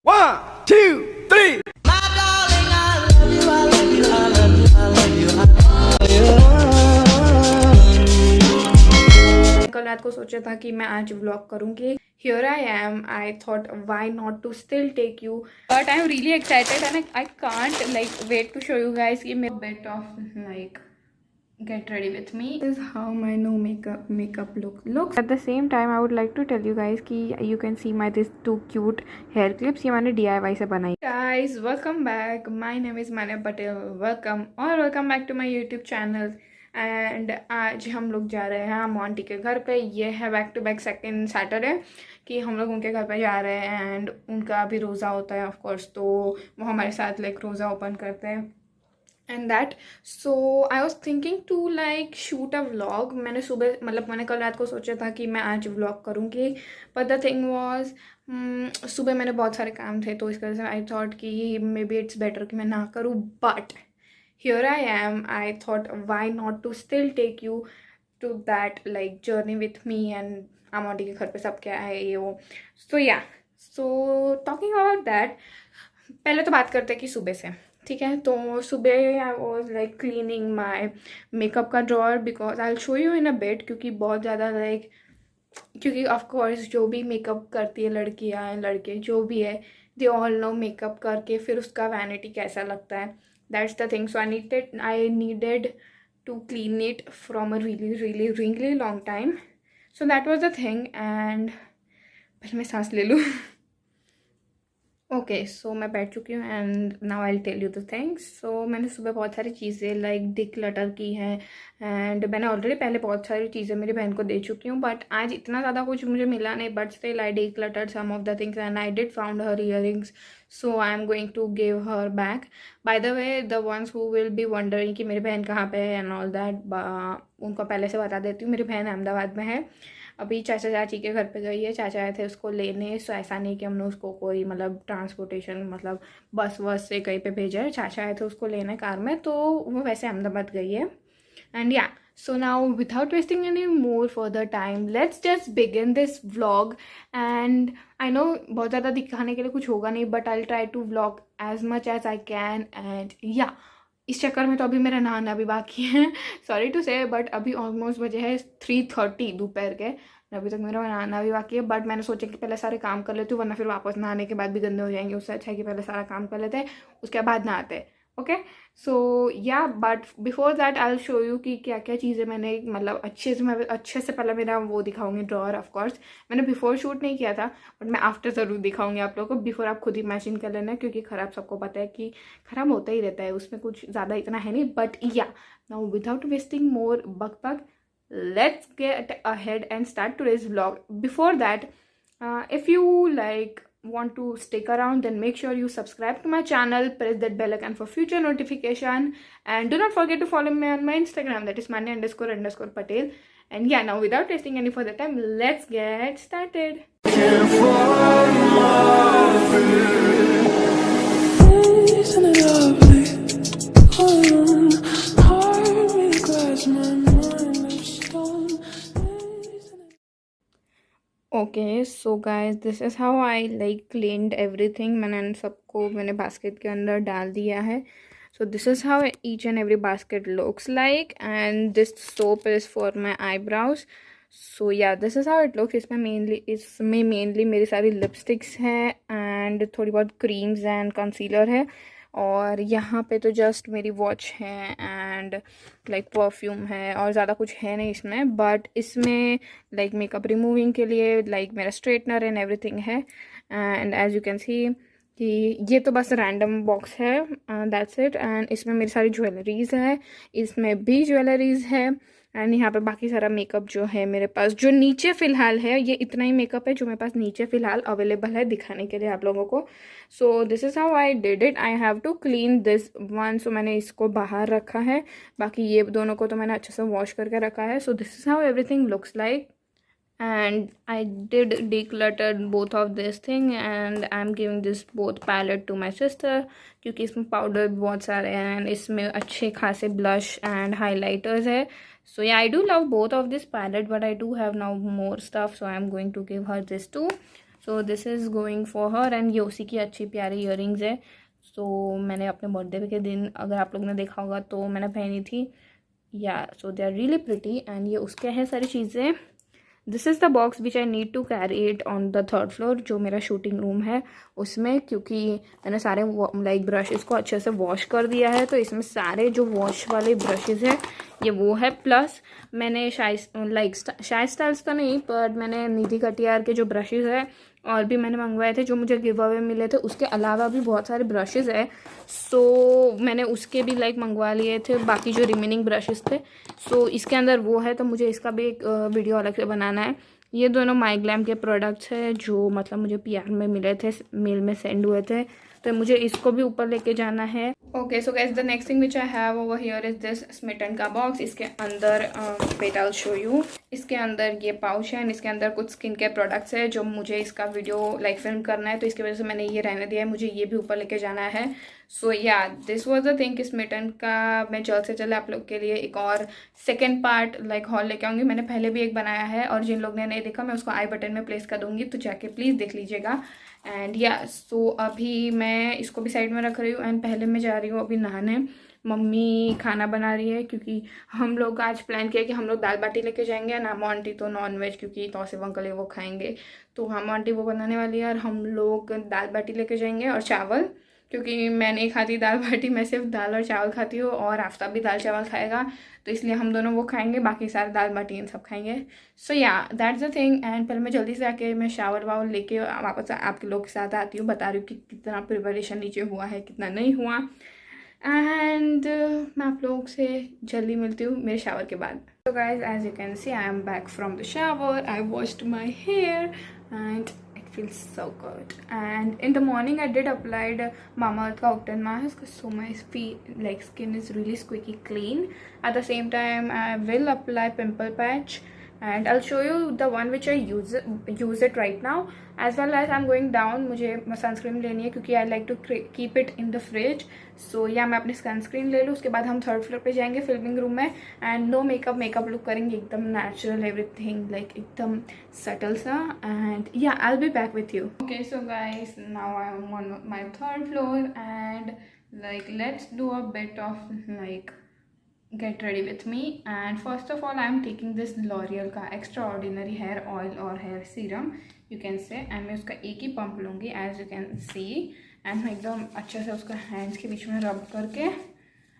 One, two, three. कल रात को सोचा था कि मैं आज व्लॉग करूंगी. Here I am. I thought why not to still take you. But I'm really excited and I can't like wait to show you guys कि मैं bit of like get ready with me. This is how my no makeup looks. At the same time I would like to tell you guys कि you can see my this two cute hair clips. ये मैंने DIY से बनाई. Guys, welcome back. My name is Manya Patel. Welcome back to my YouTube channel. And आज हम लोग जा रहे हैं हम आंटी के घर पे. ये है back to back second Saturday कि हम लोग उनके घर पे जा रहे हैं. एंड उनका भी रोज़ा होता है ऑफ कोर्स, तो वो हमारे साथ लाइक रोज़ा ओपन करते हैं and that. So I was thinking to like shoot a vlog. मैंने कल रात को सोचा था कि मैं आज व्लॉग करूँगी, बट द थिंग वॉज सुबह मैंने बहुत सारे काम थे, तो इस वजह से आई थॉट कि मे बी इट्स बेटर कि मैं ना करूँ. But here I am. I thought why not to still take you to that like journey with me and आमोटी के घर पे सब क्या है ये वो. So talking about that, पहले तो बात करते हैं कि सुबह से, ठीक है. तो सुबह I was like cleaning my makeup का drawer because I will show you in a bit, क्योंकि ऑफकोर्स जो भी मेकअप करती है लड़कियाँ लड़के जो भी है, दे ऑल नो मेकअप करके फिर उसका वैनिटी कैसा लगता है. That's the thing. So I needed to clean it from a really long time. So that was the thing. And पहले मैं सांस ले लूँ. ओके सो मैं बैठ चुकी हूँ and now I tell you the things. So मैंने सुबह बहुत सारी चीज़ें लाइक डिक्लटर की हैं एंड मैंने ऑलरेडी पहले बहुत सारी चीज़ें मेरी बहन को दे चुकी हूँ, बट आज इतना ज़्यादा कुछ मुझे मिला नहीं. But still I decluttered some of the things and I did found her earrings. So I am going to give her back. By the way the ones who will be wondering कि मेरी बहन कहाँ पे है and all that, उनको पहले से बता देती हूँ. मेरी बहन अहमदाबाद में है, अभी चाचा चाची के घर पे गई है. चाचा आए थे उसको लेने. सो ऐसा नहीं कि हमने उसको कोई मतलब ट्रांसपोर्टेशन मतलब बस से कहीं पे भेजा है. चाचा आए थे उसको लेने कार में, तो वो वैसे अहमदाबाद गई है. And yeah so now without wasting any more further time let's just begin this vlog. And I know बहुत ज़्यादा दिखाने के लिए कुछ होगा नहीं, but I will try to vlog as much as I can. And yeah इस चक्कर में तो अभी मेरा नहाना भी बाकी है. सॉरी टू से, बट अभी ऑलमोस्ट बजे है 3:30 दोपहर के. अभी तक मेरा नहाना भी बाकी है, बट मैंने सोचा कि पहले सारे काम कर लेती हूँ, वरना फिर वापस नहाने के बाद भी गंदे हो जाएंगे. उससे अच्छा है कि पहले सारा काम कर लेते हैं, उसके बाद नहाते हैं. ओके सो या but before that I will show you कि क्या क्या चीज़ें मैंने मतलब अच्छे से पहले मेरा वो दिखाऊंगी ड्रॉअर. ऑफकोर्स मैंने बिफोर शूट नहीं किया था, बट मैं आफ्टर ज़रूर दिखाऊंगी आप लोगों को. बिफोर आप खुद इमेजिन कर लेना, क्योंकि ख़राब सबको पता है कि ख़राब होता ही रहता है, उसमें कुछ ज़्यादा इतना है नहीं. But yeah now without wasting more but let's get ahead and start today's vlog. Before that, if you like want to stick around, then make sure you subscribe to my channel, press that bell icon for future notification, and do not forget to follow me on my Instagram, that is Manya__Patel. And yeah, now without wasting any further time, let's get started. Okay so guys this is how I like cleaned everything. मैंने basket के अंदर डाल दिया है. So this is how each and every basket looks like. And this soap is for my eyebrows. So yeah this is how it looks. इसमें mainly मेरी सारी lipsticks हैं एंड थोड़ी बहुत क्रीम्स एंड कंसीलर है. और यहाँ पे तो जस्ट मेरी वॉच है एंड लाइक परफ्यूम है, और ज़्यादा कुछ है नहीं इसमें. बट इसमें लाइक मेकअप रिमूविंग के लिए लाइक मेरा स्ट्रेटनर एंड एवरीथिंग है. And as you can see कि ये तो बस रैंडम बॉक्स है, दैट्स इट. एंड इसमें मेरी सारी ज्वेलरीज़ है, इसमें भी ज्वेलरीज़ है. एंड यहाँ पे बाकी सारा मेकअप जो है मेरे पास, जो नीचे फ़िलहाल है, ये इतना ही मेकअप है जो मेरे पास नीचे फ़िलहाल अवेलेबल है दिखाने के लिए आप लोगों को. So this is how I did it. I have to clean this one. So मैंने इसको बाहर रखा है, बाकी ये दोनों को तो मैंने अच्छे से वॉश करके रखा है. So this is how everything looks like. and I did decluttered both of this thing and I'm giving this both palette to my sister क्योंकि इसमें पाउडर बहुत सारे हैं and इसमें अच्छे खासे blush and highlighters है. So yeah, I do love both of this palette, but I do have now more stuff, so I'm going to give her this too. So this is going for her and ये उसी की अच्छी प्यारी earrings है। सो मैंने अपने birthday के दिन, अगर आप लोगों ने देखा होगा तो मैंने पहनी थी। Yeah so they are really pretty and ये उसके हैं सारी चीज़ें। This is the box which I need to carry it on the third floor, जो मेरा शूटिंग रूम है उसमें, क्योंकि मैंने सारे लाइक ब्रशेज़ को अच्छे से वॉश कर दिया है। तो इसमें सारे जो वॉश वाले ब्रशेज़ है ये वो है। प्लस मैंने शाय स्टाइल्स का नहीं, पर मैंने निधि कटियार के जो ब्रशेज़ है और भी मैंने मंगवाए थे, जो मुझे गिव अवे मिले थे। उसके अलावा भी बहुत सारे ब्रशेज़ है, सो मैंने उसके भी लाइक मंगवा लिए थे, बाकी जो रिमेनिंग ब्रशेज़ थे। सो इसके अंदर वो है, तो मुझे इसका भी एक वीडियो अलग से बनाना है। ये दोनों माई ग्लैम के प्रोडक्ट्स हैं, जो मतलब मुझे PR में मिले थे, मेल में सेंड हुए थे, तो मुझे इसको भी ऊपर लेके जाना है। Okay so guys, the next thing which I have over here is this Smitten का बॉक्स। इसके अंदर wait I will show you. इसके अंदर ये पाउच है एंड इसके अंदर कुछ स्किन केयर प्रोडक्ट्स है, जो मुझे इसका वीडियो लाइक फिल्म करना है, तो इसकी वजह से मैंने ये रहने दिया है। मुझे ये भी ऊपर लेके जाना है। So yeah this was the thing. Smitten का मैं जल्द से जल्द आप लोग के लिए एक और सेकेंड पार्ट लाइक हॉल लेके आऊँगी। मैंने पहले भी एक बनाया है, और जिन लोग ने नहीं देखा मैं उसको आई बटन में प्लेस कर दूँगी, तो जाके प्लीज़ देख लीजिएगा। एंड या सो अभी मैं इसको भी साइड में रख रही हूँ एंड पहले मैं जा रही हूँ अभी नहाने। मम्मी खाना बना रही है, क्योंकि हम लोग आज प्लान किया कि हम लोग दाल बाटी लेके जाएंगे, ना आंटी तो नॉन वेज, क्योंकि तौसीफ अंकल है वो खाएंगे, तो हम आंटी वो बनाने वाली है और हम लोग दाल बाटी लेके जाएंगे और चावल, क्योंकि मैं नहीं खाती दाल बाटी, मैं सिर्फ दाल और चावल खाती हूँ, और आफ्ताब भी दाल चावल खाएगा, तो इसलिए हम दोनों वो खाएंगे, बाकी सारे दाल बाटी इन सब खाएंगे। सो या दैट्स द थिंग। एंड पहले मैं जल्दी से आके मैं शावर वावर लेके वापस आपके लोग के साथ आती हूँ, बता रही हूँ कि कितना प्रिपरेशन नीचे हुआ है, कितना नहीं हुआ। एंड मैं आप लोगों से जल्दी मिलती हूँ मेरे शावर के बाद। So guys, as you can see, I am back from the shower. I washed my hair and it feels so good. And in the morning, I did applied Mamaearth ka Octan mask, so my skin is really squeaky clean. At the same time, I will apply pimple patch, and I'll show you the one which I use it right now, as well as I'm going down. मुझे sunscreen लेनी है, क्योंकि I like to keep it in the fridge. So या मैं अपनी sunscreen ले लूँ, उसके बाद हम थर्ड फ्लोर पे जाएंगे फिल्मिंग रूम में, एंड नो मेकअप लुक करेंगे, एकदम नेचुरल एवरीथिंग, लाइक एकदम सटल सा। And yeah I will be back with you. Okay so guys, now I am on my third floor and like let's do a bit of like get ready with me. And first of all, I am taking this L'Oreal का extraordinary hair oil और hair serum you can say, and मैं उसका एक ही pump लूँगी as you can see, and मैं एकदम अच्छे से उसका हैंड्स के बीच में रब करके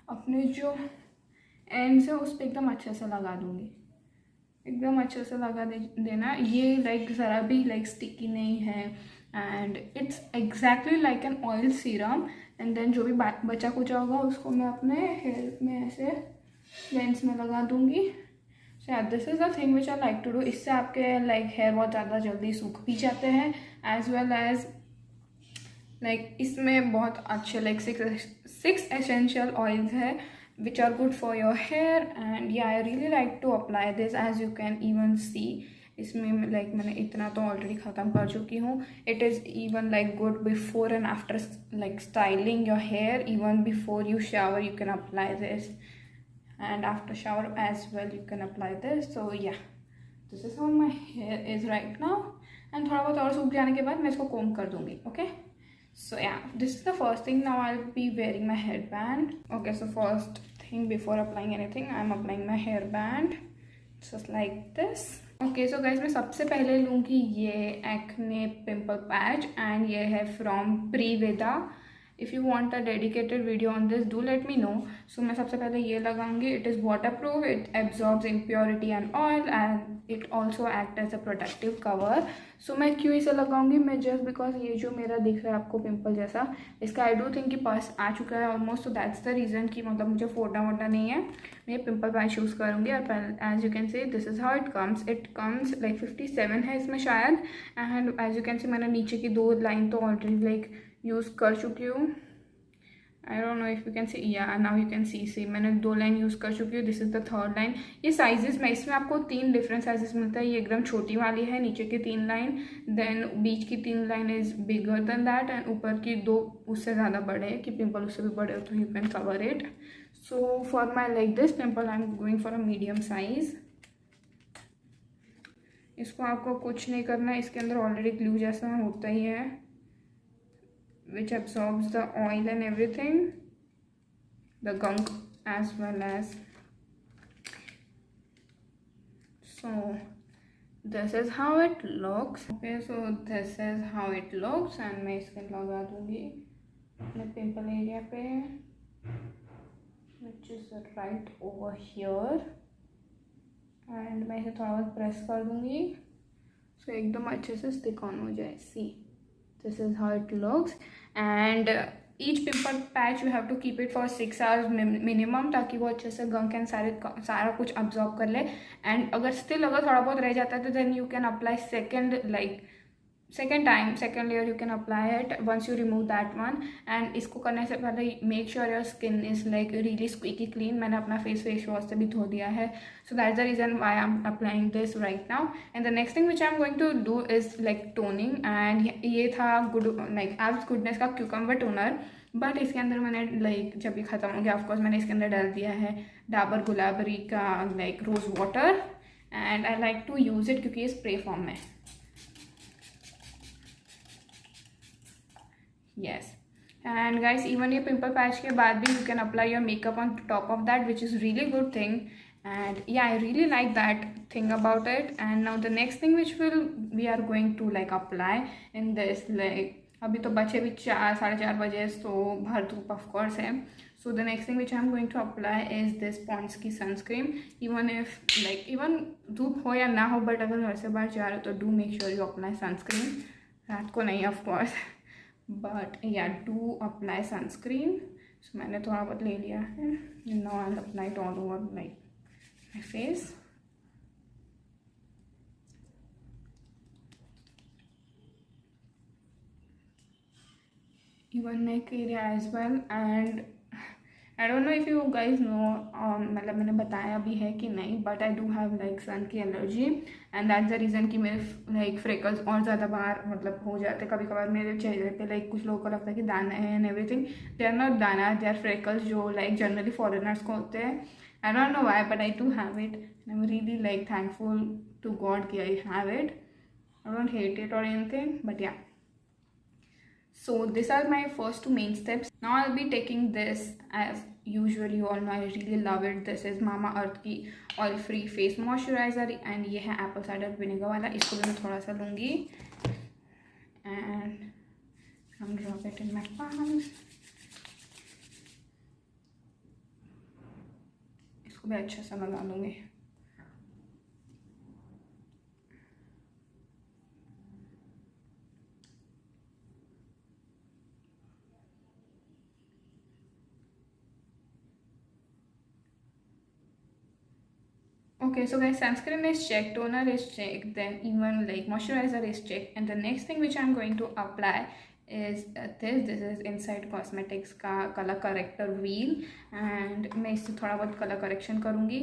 अपने जो एंड से उस पर एकदम अच्छे से लगा दूँगी, एकदम अच्छे से लगा देना। ये लाइक ज़रा भी लाइक स्टिकी नहीं है, and it's exactly like an oil serum. And then जो भी बचा कुचा होगा उसको मैं अपने हेयर में ऐसे लेंस में लगा दूंगी। So this is the thing which I like to do. इससे आपके लाइक हेयर बहुत ज़्यादा जल्दी सूख भी जाते हैं, एज वेल एज लाइक इसमें बहुत अच्छे लाइक 6 एसेंशियल ऑयल्स है which are good for your hair. And yeah, I really like to apply this, as you can even see. इसमें लाइक मैंने इतना तो ऑलरेडी ख़त्म कर चुकी हूँ। It is even like good before and after like styling your hair, even before you shower you can apply this, and after shower as well you can apply this. So yeah this is how my hair is right now. And थोड़ा बहुत और सूख जाने के बाद मैं इसको कोम कर दूँगी। Okay so yeah, this is the first thing. Now I'll be wearing my hairband. Okay, so first thing before applying anything, I'm applying my hairband just like this. Okay, so guys, मैं सबसे पहले लूँगी ये acne pimple patch, and ये है from प्रीवेदा। If you want a dedicated video on this do let me know. So मैं सबसे पहले ये लगाऊंगी। It is waterproof, it absorbs impurity and oil, and it also act as a protective cover. So मैं क्यों इसे लगाऊंगी, मैं जस्ट बिकॉज ये जो मेरा दिख रहा है आपको पिंपल जैसा, इसका आई डू थिंक कि पास आ चुका है almost, so that's the reason कि मतलब मुझे फोटा वोटा नहीं है। मैं ये पिंपल पैच यूज़ करूँगी। और as you can see this is how it comes like 57 है इसमें शायद। And as you can see मैंने नीचे की 2 लाइन तो ऑलरेडी लाइक यूज़ कर चुकी हूँ। आई don't know if you can सी, या नाउ यू कैन सी मैंने 2 लाइन यूज़ कर चुकी हूँ। This is the third line. ये साइजेस में इसमें आपको 3 डिफरेंट साइजेस मिलता है। ये एकदम छोटी वाली है, नीचे की 3 लाइन, देन बीच की 3 line is bigger than that, and ऊपर की 2 उससे ज़्यादा बड़े हैं कि पिंपल उससे भी बड़े हो तो you can cover it. So for my like this pimple I am going for a medium size. इसको आपको कुछ नहीं करना है, इसके अंदर ऑलरेडी ग्लू जैसा होता ही है which absorbs the oil and everything, the gunk as well as. So this is how it looks. Okay, so this is how it looks and मैं इसके लगा दूंगी अपने पिंपल एरिया पे which is right over here and मैं इसे थोड़ा बहुत प्रेस कर दूंगी so एकदम अच्छे से स्टिक ऑन हो जाए. See, this is how it looks and each pimple patch you have to keep it for 6 hours minimum ताकि वो अच्छे से गंक एंड सारा कुछ अब्जॉर्ब कर ले. एंड अगर स्टिल अगर थोड़ा बहुत रह जाता है तो then you can apply second layer you can apply it once you remove that one. and इसको करने से पहले make sure your skin is like really squeaky clean. मैंने अपना फेस वॉश से भी धो दिया है. so that's the reason why I'm applying this right now. and the next thing which I'm going to do is like toning and ये था good like Abs Goodness का cucumber toner. बट इसके अंदर मैंने लाइक जब भी ख़त्म हो गया ऑफकोर्स मैंने इसके अंदर डाल दिया है डाबर गुलाबरी का like rose water and I like to use it क्योंकि ये स्प्रे फॉर्म में. yes and guys even ये pimple patch के बाद भी you can apply your makeup on top of that which is really good thing and yeah I really like that thing about it. and now the next thing which we are going to like apply in this like अभी तो बचे भी 4-4:30 बजे तो भर धूप of course है. so the next thing which I'm going to apply is this Pond's की sunscreen. even धूप हो या ना हो बट अगर घर से बाहर जा रहे हो तो do make sure you apply sunscreen. रात को नहीं of course but yeah do apply sunscreen. so मैंने थोड़ा बहुत ले लिया है. now I'll apply it all over like my face. even neck area as well and I don't know if you guys know मतलब मैंने बताया भी है कि नहीं but I do have like sun की allergy and that's the reason कि मेरे लाइक फ्रेकल्स और ज़्यादा बाहर मतलब हो जाते कभी कभार मेरे चेहरे पे लाइक कुछ लोगों को लगता है कि दाना है and everything. They are not दाना, दे आर फ्रेकल्स जो लाइक जनरली फॉरेनर्स को होते हैं. I don't know why but I do have it. I am really like thankful to God कि I have it. I don't hate it or anything but yeah. So these are my first 2 main steps. Now I'll be taking this as usually you all know I really love it. This is Mama Earth की oil free face moisturizer and ये है apple cider vinegar वाला. इसको भी मैं थोड़ा सा लूँगी and I'm drop it in my palms. इसको भी अच्छा सा लगा लूँगी. Okay, so guys, sunscreen is checked, toner is checked, then even like moisturizer is checked, and the next thing which I'm going to apply is this is Inside Cosmetics का color corrector wheel and मैं इससे थोड़ा बहुत color correction करूँगी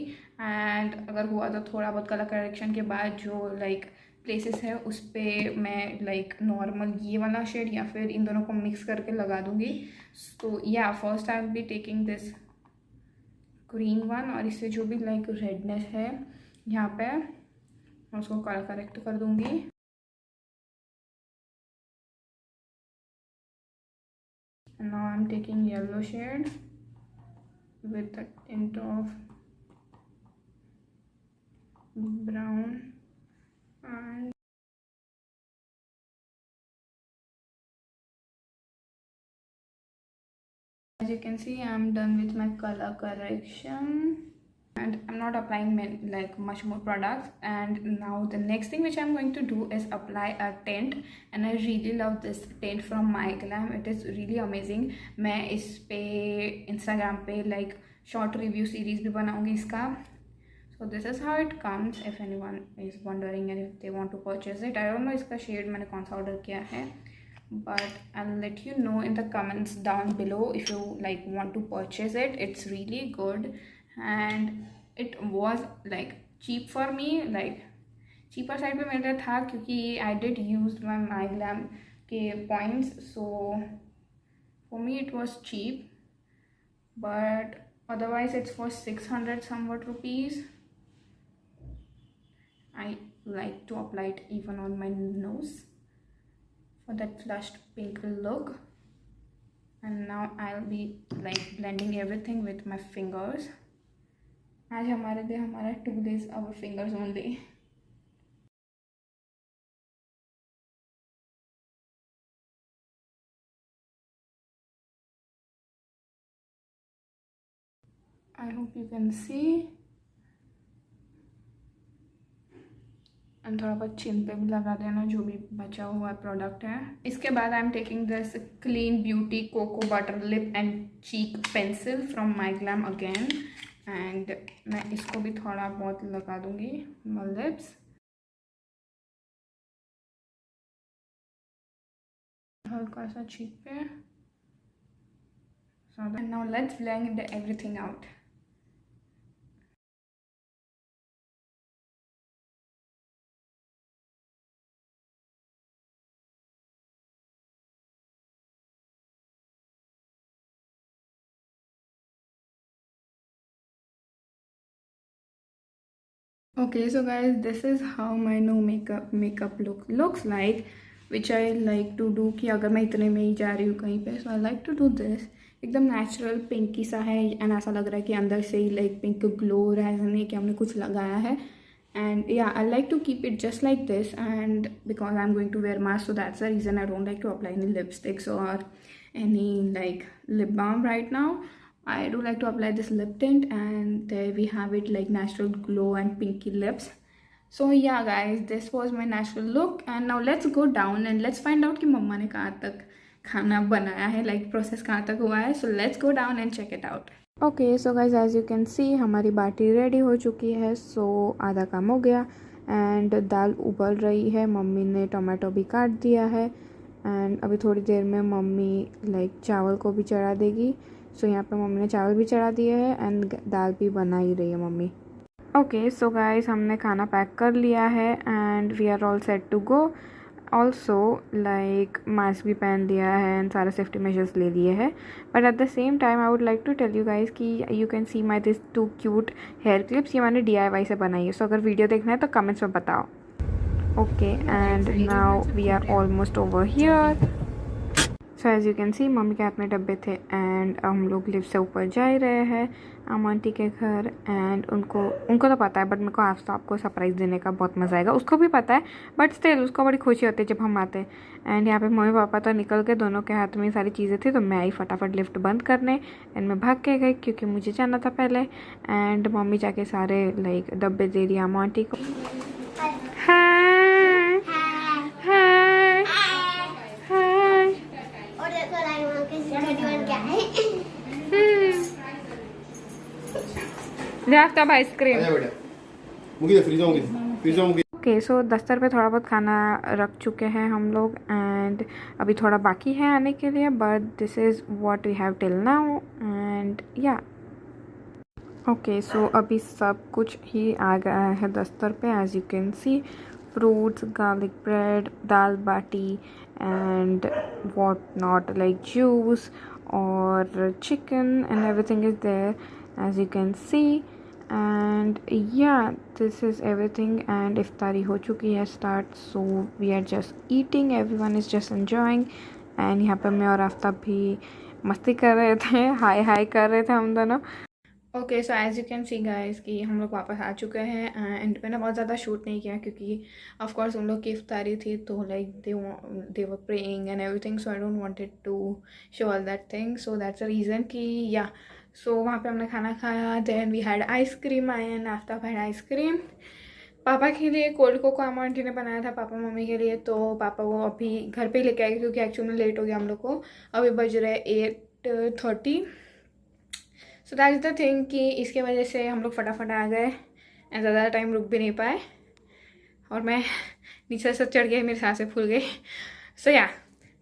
and अगर हुआ तो थोड़ा बहुत color correction के बाद जो like places है उस पर मैं like normal ये वाला shade या फिर इन दोनों को mix करके लगा दूँगी. so yeah, first I will be taking this green one और इससे जो भी लाइक रेडनेस है यहाँ पे मैं उसको कलर करेक्ट कर दूँगी. and now I'm taking yellow shade with the tint of brown and as you can see I'm done with my color correction and I'm not applying like much more products. and now the next thing which I'm going to do is apply a tint and I really love this tint from MyGlam. it is really amazing. मैं इस पे Instagram पे like short review series भी बनाऊँगी इसका. so this is how it comes if anyone is wondering and if they want to purchase it. I don't know इसका shade मैंने कौन सा order किया है but I'll let you know in the comments down below if you like want to purchase it. it's really good and it was like cheap for me, like cheaper side पे मेरा था क्योंकि I did use my MyGlam के points, so for me it was cheap but otherwise it's for 600 somewhat rupees. I like to apply it even on my nose for that flushed pink look. And now I'll be like blending everything with my fingers. आज हमारे लिए हमारा 2 days our fingers only. I hope you can see. And थोड़ा बहुत चिन पे भी लगा देना जो भी बचा हुआ प्रोडक्ट है. इसके बाद I am taking this clean beauty cocoa butter lip and cheek pencil from my glam again. And मैं इसको भी थोड़ा बहुत लगा दूंगी माय लिप्स. हल्का सा चीक पे. And now let's blend everything out. Okay, so guys, this is how my no makeup look looks like, which I like to do कि अगर मैं इतने में ही जा रही हूँ कहीं पे, so I like to do this. एकदम नेचुरल पिंकी सा है एंड ऐसा लग रहा है कि अंदर से ही लाइक पिंक ग्लो रहा है, ऐसा नहीं कि हमने कुछ लगाया है. And yeah I like to keep it just like this. And because I am going to wear mask, so that's the reason I don't like to apply any lipsticks और any like lip balm right now. I do like to apply this lip tint, and there we have it, like natural glow and pinky lips. So yeah guys, this was my natural look. And now let's go down and let's find out कि मम्मा ने कहाँ तक खाना बनाया है, like process कहाँ तक हुआ है. So let's go down and check it out. Okay, so guys, as you can see हमारी बाटी रेडी हो चुकी है. So आधा काम हो गया एंड दाल उबल रही है. मम्मी ने टोमेटो भी काट दिया है एंड अभी थोड़ी देर में मम्मी लाइक चावल को भी चढ़ा देगी. सो यहाँ पे मम्मी ने चावल भी चढ़ा दिए है एंड दाल भी बना ही रही है मम्मी. ओके, सो गाइस, हमने खाना पैक कर लिया है and we are all set to go. Also like mask भी पहन लिया है एंड सारे सेफ्टी मेजर्स ले लिए हैं. But at the same time I would like to tell you guys कि you can see my this 2 cute hair clips. ये मैंने DIY से बनाई है. सो अगर वीडियो देखना है तो कमेंट्स में बताओ. Okay, and now we are almost over here. So as you can see मम्मी के हाथ में डब्बे थे एंड हम लोग लिफ्ट से ऊपर जा ही रहे हैं अम्मा आंटी के घर. एंड उनको तो पता है, बट मेरे को आफ्ताब को सरप्राइज़ देने का बहुत मज़ा आएगा. उसको भी पता है बट स्टिल उसको बड़ी खुशी होती है जब हम आते हैं. एंड यहाँ पे मम्मी पापा तो निकल के, दोनों के हाथ में सारी चीज़ें थी, तो मैं आई फटाफट लिफ्ट बंद करने एंड मैं भाग के गई क्योंकि मुझे जाना था पहले. एंड मम्मी जाके सारे लाइक डब्बे दे दिया अम्मा आंटी को. आफ्ताब आइसक्रीम. ओके, सो दस्तर पे थोड़ा बहुत खाना रख चुके हैं हम लोग एंड अभी थोड़ा बाकी है आने के लिए. But this is what we have till now and yeah okay. So अभी सब कुछ ही आ गया है दस्तर पे. As you can see fruits, garlic bread, dal bati and what not, like juice or chicken, and everything is there as you can see. And yeah, this is everything and iftari ho chuki hai start, so we are just eating, everyone is just enjoying. and यहाँ पे मैं और आफ्ताब भी मस्ती कर रहे थे, हाय हाय कर रहे थे हम दोनों. Okay, so as you can see guys कि हम लोग वापस आ चुके हैं एंड मैंने बहुत ज़्यादा शूट नहीं किया क्योंकि ऑफ कोर्स उन लोग की इफ्तारी थी, तो like they were praying and everything, so I don't wanted to show all that thing. So that's the reason कि या सो वहाँ पे हमने खाना खाया. Then we had ice cream and Aftab had ice cream. पापा के लिए कोल्ड कोको अम्मा आंटी ने बनाया था पापा मम्मी के लिए, तो पापा वो अभी घर पे ही लेके आएंगे क्योंकि एक्चुअली में लेट हो गया हम लोग को. अभी बज रहे 8:30. So that is the thing कि इसके वजह से हम लोग फटाफट आ गए एंड ज़्यादा टाइम रुक भी नहीं पाए और मैं नीचे से चढ़ गई, मेरी सांसें फूल गई. सो या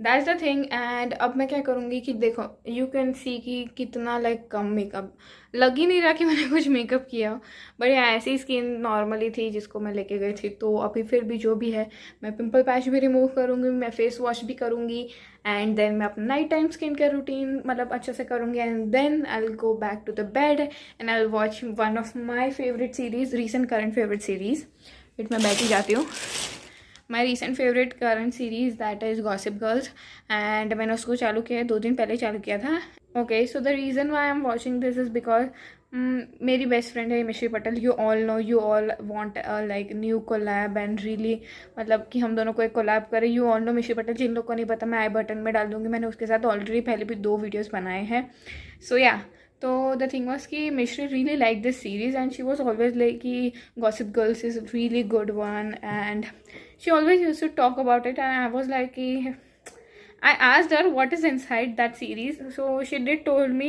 दैट्स द थिंग. एंड अब मैं क्या करूँगी कि देखो यू कैन सी कि कितना लाइक कम मेकअप, लग ही नहीं रहा कि मैंने कुछ मेकअप किया हो. बट ऐसी स्किन नॉर्मली थी जिसको मैं लेके गई थी, तो अभी फिर भी जो भी है मैं पिंपल पैच भी रिमूव करूँगी, मैं फेस वॉश भी करूँगी एंड देन मैं अपना night time skin care routine मतलब अच्छे से करूँगी. And then I will go back to the bed and I will watch one of my favourite series, recent current favourite series फिर मैं बैठ ही जाती हूँ। My recent favourite current series that is Gossip Girls, and मैंने उसको चालू किया है, 2 दिन पहले चालू किया था। Okay, so the reason why I am watching this is because मेरी बेस्ट फ्रेंड है Mishri Patel. You all know, you all want like new collab and really मतलब कि हम दोनों को एक कोलैब करें। यू ऑल नो मिश्री पटेल। जिन लोगों को नहीं पता मैं आई बटन में डाल दूँगी, मैंने उसके साथ ऑलरेडी पहले भी 2 वीडियोज़ बनाए हैं। सो या, तो द थिंग वॉज कि Mishri really like this series and she was always like कि Gossip Girls is really good one, and she always used to talk about it, and I was like, I asked her what is inside that series, so she did told me,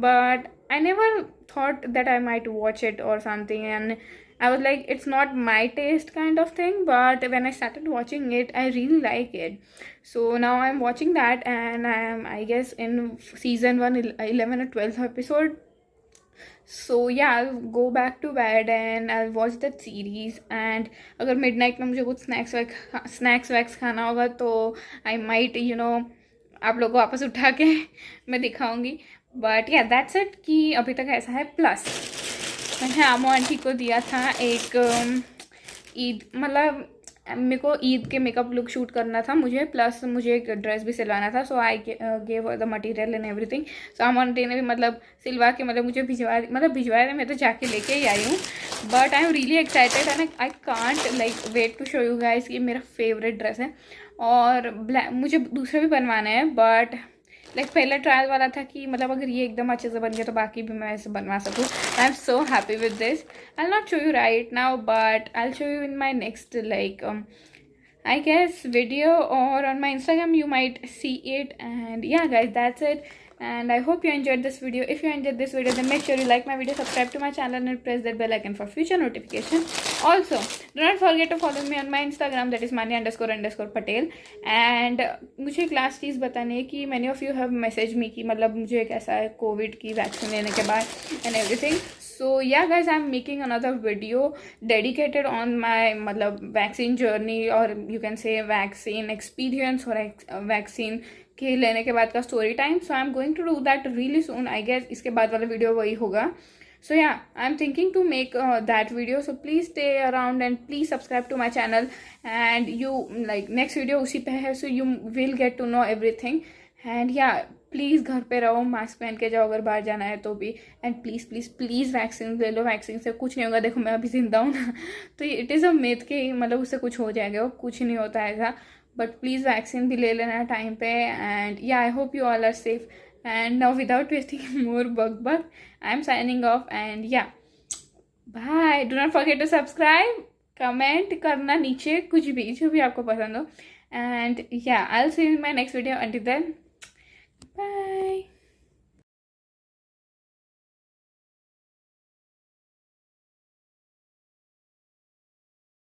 but I never thought that I might watch it or something, and I was like, it's not my taste kind of thing, but when I started watching it, I really like it. So now I'm watching that, and I am, I guess, in season 1, 11 or 12th episode. So yeah, I'll go back to bed and I'll watch that series, and अगर midnight में मुझे कुछ snacks wax खाना होगा तो I might आप लोगों को वापस उठा के मैं दिखाऊंगी। बट या दैट्स इट कि अभी तक ऐसा है। प्लस मैंने आमो आंटी को दिया था एक ईद, मतलब मेरे को ईद के मेकअप लुक शूट करना था मुझे, प्लस मुझे एक ड्रेस भी सिलवाना था। So I gave the material and everything. So Amo aunty ने भी मतलब सिलवा के मतलब मुझे भिजवाया, मैं तो जाके लेके ही आई हूँ। But I am really excited and I can't like wait to show you guys. ये मेरा फेवरेट ड्रेस है, और मुझे दूसरे भी बनवाना है, बट लाइक पहला ट्रायल वाला था कि मतलब अगर ये एकदम अच्छे से बन गया तो बाकी भी मैं ऐसे बनवा सकूँ। I am so happy with this. I will not show you right now, but I will show you in my next like I guess video, or on my Instagram you might see it. And yeah guys, that's it, and I hope you enjoyed this video. If you enjoyed this video, then make sure you like my video, subscribe to my channel, and press that bell icon for future notification. Also, do not forget to follow me on my Instagram, that is mani__patel. And मुझे एक last चीज़ बतानी है कि many of you have messaged me कि मतलब मुझे कैसा है कोविड की वैक्सीन लेने के बाद and everything. So yeah guys, I'm making another video dedicated on my मतलब vaccine journey, or you can say vaccine experience, or vaccine के लेने के बाद का story time. So I'm going to do that really soon. I guess इसके बाद वाला video वही होगा. So yeah, I'm thinking to make that video. So please stay around and please subscribe to my channel. And you like next video उसी पे है, so you will get to know everything. And yeah, please घर पे रहो, mask पहन के जाओ अगर बाहर जाना है तो भी, and please please please vaccine ले लो। वैक्सीन से कुछ नहीं होगा। देखो मैं अभी जिंदा हूँ ना, तो इट इज़ अ मिथ कि मतलब उससे कुछ हो जाएगा, वो कुछ नहीं होता ऐसा। बट प्लीज़ वैक्सीन भी ले लेना टाइम पे। And yeah, I hope you all are safe. And now without wasting more बक I am signing off. And yeah, bye. Do not forget to subscribe, comment करना नीचे कुछ भी जो भी आपको पसंद हो। And yeah, I will see you in my next video. Until then,